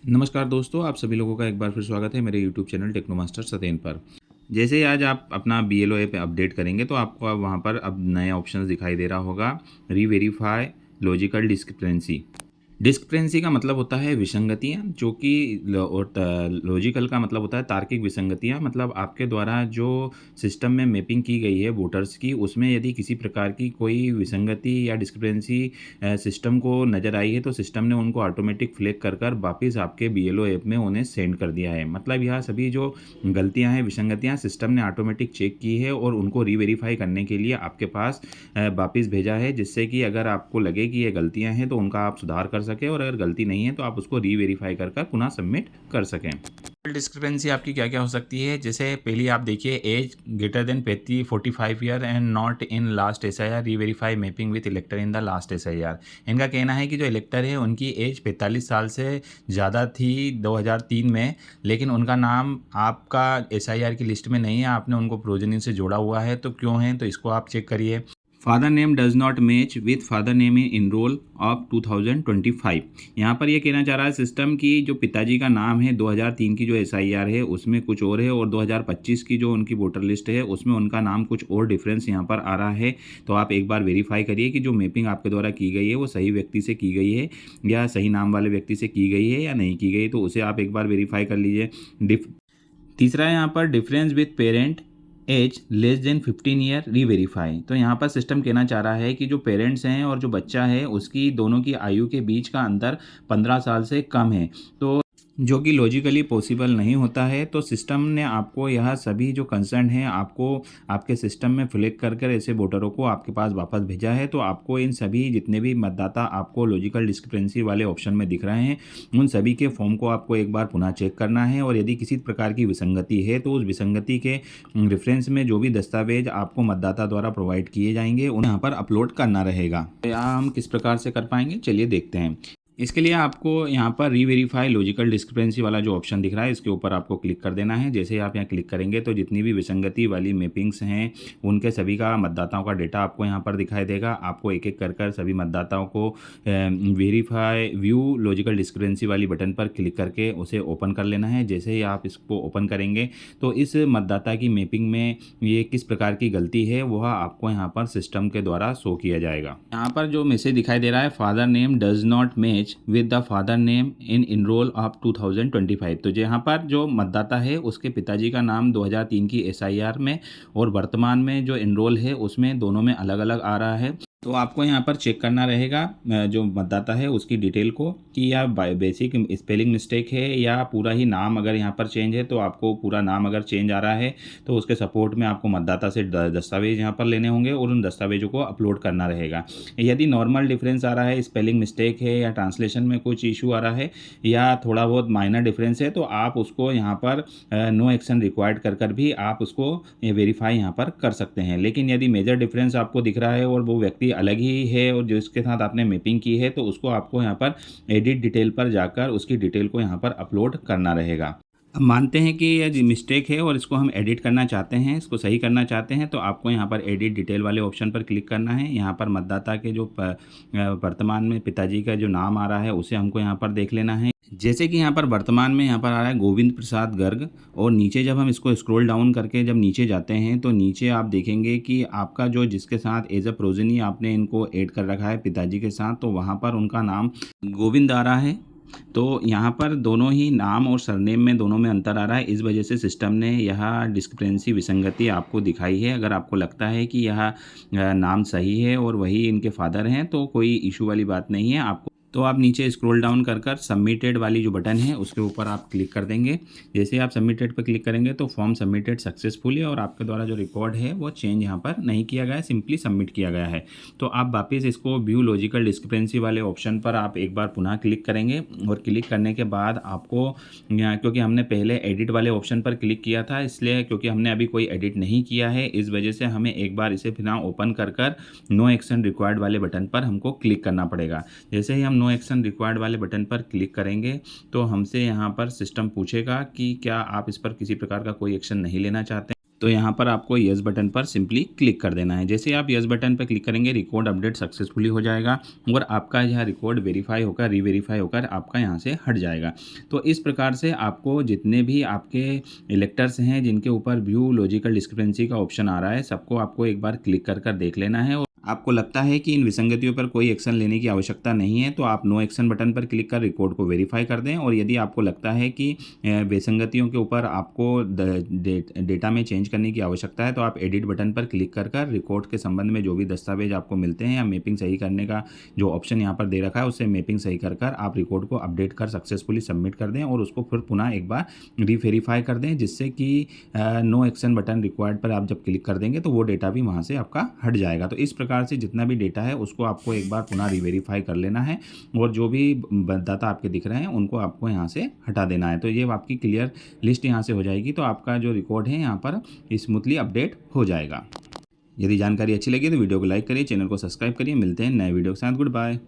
नमस्कार दोस्तों, आप सभी लोगों का एक बार फिर स्वागत है मेरे यूट्यूब चैनल टेक्नो मास्टर सतेन पर। जैसे ही आज आप अपना बीएलओ ऐप अपडेट करेंगे तो आपको अब वहाँ पर अब नए ऑप्शंस दिखाई दे रहा होगा। Reverify logical discrepancy. डिस्क्रिपेंसी का मतलब होता है विसंगतियाँ, जो कि और लॉजिकल का मतलब होता है तार्किक विसंगतियाँ। मतलब आपके द्वारा जो सिस्टम में मैपिंग की गई है वोटर्स की, उसमें यदि किसी प्रकार की कोई विसंगति या डिस्क्रिपेंसी सिस्टम को नज़र आई है तो सिस्टम ने उनको ऑटोमेटिक फ्लैग कर कर वापस आपके बीएलओ ऐप में उन्हें सेंड कर दिया है। मतलब यह सभी जो गलतियाँ हैं, विसंगतियाँ सिस्टम ने ऑटोमेटिक चेक की है और उनको रीवेरीफाई करने के लिए आपके पास वापस भेजा है, जिससे कि अगर आपको लगे कि ये गलतियाँ हैं तो उनका आप सुधार कर सकें, और अगर गलती नहीं है तो आप उसको रीवेरीफाई कर कर पुनः सबमिट कर सकें। डिस्क्रिपेंसी आपकी क्या क्या हो सकती है? जैसे पहली आप देखिए, age greater than 45 year and not in last SIR reverify mapping with elector in the last SIR. इनका कहना है कि जो इलेक्टर है उनकी एज 45 साल से ज़्यादा थी 2003 में, लेकिन उनका नाम आपका एसआईआर की लिस्ट में नहीं है, आपने उनको प्रोजेनी से जोड़ा हुआ है। तो क्यों है, तो इसको आप चेक करिए। Father name does not match with father name in enrol of 2025। यहाँ पर ये कहना चाह रहा है सिस्टम की जो पिताजी का नाम है 2003 की जो एसआईआर है उसमें कुछ और है, और 2025 की जो उनकी वोटर लिस्ट है उसमें उनका नाम कुछ और डिफरेंस यहाँ पर आ रहा है। तो आप एक बार वेरीफाई करिए कि जो मैपिंग आपके द्वारा की गई है वो सही व्यक्ति से की गई है या सही नाम वाले व्यक्ति से की गई है या नहीं की गई, तो उसे आप एक बार वेरीफाई कर लीजिए। तीसरा है यहाँ पर difference with parent age less than 15 year reverify. तो यहाँ पर सिस्टम कहना चाह रहा है कि जो पेरेंट्स हैं और जो बच्चा है उसकी दोनों की आयु के बीच का अंतर 15 साल से कम है, तो जो कि लॉजिकली पॉसिबल नहीं होता है। तो सिस्टम ने आपको यह सभी जो कंसर्न हैं आपको आपके सिस्टम में फ्लैग कर कर ऐसे वोटरों को आपके पास वापस भेजा है। तो आपको इन सभी जितने भी मतदाता आपको लॉजिकल डिस्क्रिपेंसी वाले ऑप्शन में दिख रहे हैं उन सभी के फॉर्म को आपको एक बार पुनः चेक करना है, और यदि किसी प्रकार की विसंगति है तो उस विसंगति के रेफरेंस में जो भी दस्तावेज आपको मतदाता द्वारा प्रोवाइड किए जाएंगे उन्हें यहाँ पर अपलोड करना रहेगा। यहाँ हम किस प्रकार से कर पाएंगे, चलिए देखते हैं। इसके लिए आपको यहाँ पर रीवेरीफाई लॉजिकल डिस्क्रिपेंसी वाला जो ऑप्शन दिख रहा है इसके ऊपर आपको क्लिक कर देना है। जैसे ही आप यहाँ क्लिक करेंगे तो जितनी भी विसंगति वाली मैपिंग्स हैं उनके सभी का मतदाताओं का डेटा आपको यहाँ पर दिखाई देगा। आपको एक एक कर कर सभी मतदाताओं को वेरीफाई व्यू लॉजिकल डिस्क्रिपेंसी वाली बटन पर क्लिक करके उसे ओपन कर लेना है। जैसे ही आप इसको ओपन करेंगे तो इस मतदाता की मैपिंग में ये किस प्रकार की गलती है वह आपको यहाँ पर सिस्टम के द्वारा शो किया जाएगा। यहाँ पर जो मैसेज दिखाई दे रहा है, father name does not match with the father name in enrol of 2025। तो यहाँ पर जो मतदाता है उसके पिताजी का नाम 2003 की एसआईआर में और वर्तमान में जो इनरोल है उसमें दोनों में अलग अलग आ रहा है। तो आपको यहाँ पर चेक करना रहेगा जो मतदाता है उसकी डिटेल को कि या बेसिक स्पेलिंग मिस्टेक है या पूरा ही नाम अगर यहाँ पर चेंज है, तो आपको पूरा नाम अगर चेंज आ रहा है तो उसके सपोर्ट में आपको मतदाता से दस्तावेज यहाँ पर लेने होंगे और उन दस्तावेजों को अपलोड करना रहेगा। यदि नॉर्मल डिफरेंस आ रहा है, स्पेलिंग मिस्टेक है या ट्रांसलेशन में कुछ इशू आ रहा है या थोड़ा बहुत माइनर डिफरेंस है, तो आप उसको यहाँ पर नो एक्शन रिक्वायर्ड कर कर भी आप उसको वेरीफाई यहाँ पर कर सकते हैं। लेकिन यदि मेजर डिफरेंस आपको दिख रहा है और वो व्यक्ति अलग ही है और जिसके साथ आपने मैपिंग की है, तो उसको आपको यहाँ पर एडिट डिटेल पर जाकर उसकी डिटेल को यहाँ पर अपलोड करना रहेगा। अब मानते हैं कि यह मिस्टेक है और इसको हम एडिट करना चाहते हैं, इसको सही करना चाहते हैं, तो आपको यहाँ पर एडिट डिटेल वाले ऑप्शन पर क्लिक करना है। यहाँ पर मतदाता के जो वर्तमान में पिताजी का जो नाम आ रहा है उसे हमको यहाँ पर देख लेना है। जैसे कि यहाँ पर वर्तमान में यहाँ पर आ रहा है गोविंद प्रसाद गर्ग, और नीचे जब हम इसको स्क्रॉल डाउन करके जब नीचे जाते हैं तो नीचे आप देखेंगे कि आपका जो जिसके साथ एज अ प्रोजेनी आपने इनको ऐड कर रखा है पिताजी के साथ, तो वहाँ पर उनका नाम गोविंद आ रहा है। तो यहाँ पर दोनों ही नाम और सरनेम में दोनों में अंतर आ रहा है, इस वजह से सिस्टम ने यह डिस्क्रिपेंसी विसंगति आपको दिखाई है। अगर आपको लगता है कि यह नाम सही है और वही इनके फादर हैं तो कोई इशू वाली बात नहीं है। आपको तो आप नीचे स्क्रॉल डाउन कर कर सबमिटेड वाली जो बटन है उसके ऊपर आप क्लिक कर देंगे। जैसे आप सबमिटेड पर क्लिक करेंगे तो फॉर्म सबमिटेड सक्सेसफुली, और आपके द्वारा जो रिकॉर्ड है वो चेंज यहाँ पर नहीं किया गया है, सिंपली सबमिट किया गया है। तो आप वापस इसको व्यू लॉजिकल डिस्क्रिपेंसी वाले ऑप्शन पर आप एक बार पुनः क्लिक करेंगे, और क्लिक करने के बाद आपको क्योंकि हमने पहले एडिट वाले ऑप्शन पर क्लिक किया था, इसलिए क्योंकि हमने अभी कोई एडिट नहीं किया है इस वजह से हमें एक बार इसे फिर ओपन कर कर नो एक्शन रिक्वायर्ड वाले बटन पर हमको क्लिक करना पड़ेगा। जैसे ही हम नो एक्शन रिक्वायर्ड वाले बटन पर क्लिक करेंगे तो हमसे यहाँ पर सिस्टम पूछेगा कि क्या आप इस पर किसी प्रकार का कोई एक्शन नहीं लेना चाहते हैं। तो यहाँ पर आपको येस बटन पर सिंपली क्लिक कर देना है। जैसे आप येस बटन पर क्लिक करेंगे रिकॉर्ड अपडेट सक्सेसफुली हो जाएगा और आपका यह रिकॉर्ड वेरीफाई होकर रीवेरीफाई होकर आपका यहाँ से हट जाएगा। तो इस प्रकार से आपको जितने भी आपके इलेक्टर्स हैं जिनके ऊपर व्यू लॉजिकल डिस्क्रिपेंसी का ऑप्शन आ रहा है, सबको आपको एक बार क्लिक कर कर देख लेना है। और आपको लगता है कि इन विसंगतियों पर कोई एक्शन लेने की आवश्यकता नहीं है तो आप नो एक्शन बटन पर क्लिक कर रिकॉर्ड को वेरीफाई कर दें। और यदि आपको लगता है कि विसंगतियों के ऊपर आपको डेटा में चेंज करने की आवश्यकता है तो आप एडिट बटन पर क्लिक कर कर रिकॉर्ड के संबंध में जो भी दस्तावेज आपको मिलते हैं या मैपिंग सही करने का जो ऑप्शन यहाँ पर दे रखा है उससे मैपिंग सही कर कर आप रिकॉर्ड को अपडेट कर सक्सेसफुली सबमिट कर दें और उसको फिर पुनः एक बार रीवेरीफाई कर दें, जिससे कि नो एक्शन बटन रिक्वायर्ड पर आप जब क्लिक कर देंगे तो वो डेटा भी वहाँ से आपका हट जाएगा। तो इस प्रकार से जितना भी डेटा है उसको आपको एक बार पुनः रीवेरीफाई कर लेना है और जो भी डाटा आपके दिख रहे हैं उनको आपको यहाँ से हटा देना है। तो ये आपकी क्लियर लिस्ट यहाँ से हो जाएगी, तो आपका जो रिकॉर्ड है यहाँ पर स्मूथली अपडेट हो जाएगा। यदि जानकारी अच्छी लगी तो वीडियो को लाइक करिए, चैनल को सब्सक्राइब करिए। मिलते हैं नए वीडियो के साथ। Good bye.